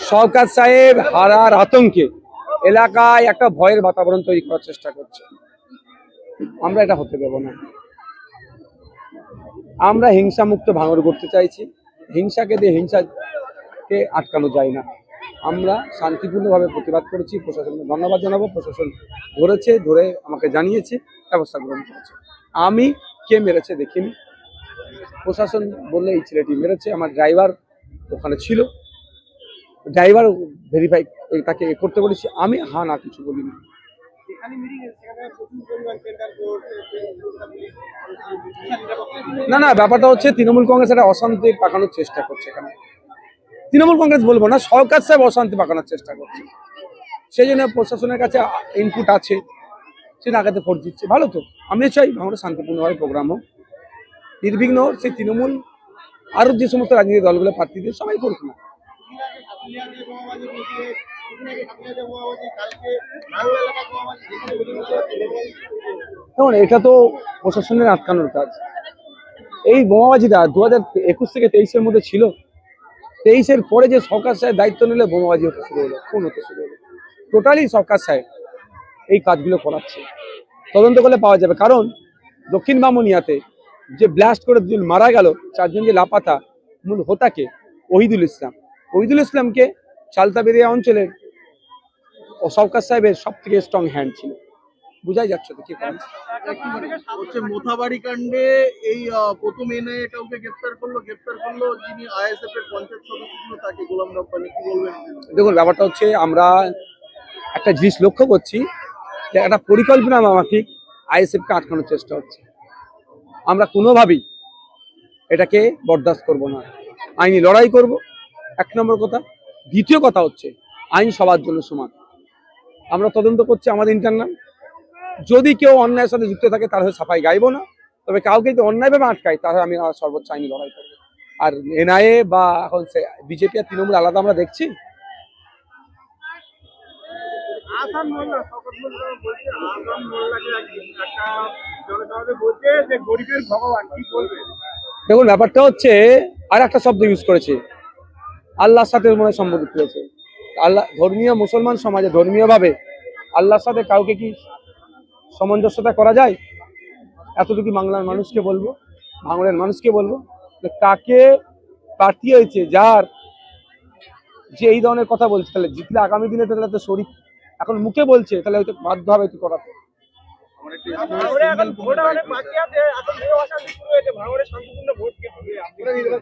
শওকত সাহেব হারার আতঙ্কে এলাকায় একটা ভয়ের বাতাবরণ তৈরি করার চেষ্টা করছে। আমরা এটা হতে দেব না। আমরা হিংসা মুক্ত ভাঙড় করতে চাইছি। হিংসাকে দিয়ে হিংসাকে আটকানো যায় না। আমরা শান্তিপূর্ণভাবে প্রতিবাদ করেছি। প্রশাসনকে ধন্যবাদ জানাবো। প্রশাসন ধরে আমাকে জানিয়েছে, ব্যবস্থা গ্রহণ করেছে। আমি কে মেরেছে দেখিনি। প্রশাসন বললে এই ছেলেটি মেরেছে। আমার ড্রাইভার ওখানে ছিল, ড্রাইভার ভেরিফাই তাকে করতে বলেছি। আমি না কিছু বলিনি। না, ব্যাপারটা হচ্ছে তৃণমূল কংগ্রেস একটা অশান্তি পাকানোর চেষ্টা করছে। এখানে তৃণমূল কংগ্রেস বলবো না, শওকত সাহেব অশান্তি পাকানোর চেষ্টা করছে। সেই জন্য প্রশাসনের কাছে ইনপুট আছে, সে নাগাতে ভোট দিচ্ছে। ভালো তো, আমি চাই ভাঙড়ে শান্তিপূর্ণভাবে প্রোগ্রাম হোক, নির্বিঘ্ন হোক। সেই তৃণমূল আরো যে সমস্ত রাজনৈতিক দলগুলো প্রার্থীদের সবাই করুক না। দেখুন, এটা তো প্রশাসনের আটকানোর কাজ। এই বোমাবাজিটা 2021 থেকে 23-এর মধ্যে ছিল। 23-এর পরে যে শওকত সাহেব দায়িত্ব নিলে বোমাবাজি হতে শুরু হলো, খুন হতে শুরু হলো। টোটালি শওকত সাহেব এই কাজগুলো করাচ্ছে। তদন্ত করলে পাওয়া যাবে। কারণ দক্ষিণ বামুনিয়াতে যে ব্লাস্ট করে দুজন মারা গেল, 4 জন যে লাপাতা, মূল হোতাকে ওহিদুল ইসলামকে চালতাবেরিয়া অঞ্চলের শওকত সাহেবের সব থেকে স্ট্রং হ্যান্ড ছিল। বুঝাই যাচ্ছে তো কি করেন। মোথাবাড়ি কাণ্ডে এই প্রথম এনআইএ কাউকে গ্রেফতার করলো যিনি আইএসএফ এর পঞ্চায়েত সদস্য ছিল, তাকে গোলাম রব্বানী। কি বলবেন? দেখুন, ব্যাপারটা হচ্ছে আমরা একটা জিনিস লক্ষ্য করছি যে একটা পরিকল্পনা মাফিক আইএসএফ কে আটকানোর চেষ্টা হচ্ছে। আমরা কোনোভাবেই এটাকে বরদাস্ত করব না। আইনি লড়াই করব, 1 নম্বর কথা। দ্বিতীয় কথা হচ্ছে আইন সবার জন্য সমান। আমরা তদন্ত করছি আমাদের ইন্টারনাল। যদি কেউ অন্যায়ের সাথে যুক্ত থাকে তার হয়ে সাফাই গাইব না, তবে কাউকে যদি অন্যায়ভাবে আটকায় তাহলে আমি সর্বোচ্চ আইনি লড়াই করবো। আর এনআইএ বা এখন বিজেপি আর তৃণমূল আলাদা আমরা দেখছি। দেখুন, ব্যাপারটা হচ্ছে আর একটা শব্দ ইউজ করেছে, আল্লাহর সাথে মনে সম্বোধন করেছে। আল্লাহ ধর্মীয় মুসলমান সমাজে ধর্মীয়ভাবে আল্লাহর সাথে কাউকে কি সামঞ্জস্যতা করা যায়? এতটুকু বাংলার মানুষকে বলবো, ভাঙড়ের মানুষকে বলবো, কাকে প্রার্থী হয়েছে যার যে এই ধরনের কথা বলছে, তাহলে জিতলে আগামী দিনে তাহলে তো শরীর এখন মুখে বলছে, তাহলে হয়তো বাধ্য হবে একটু করাতে।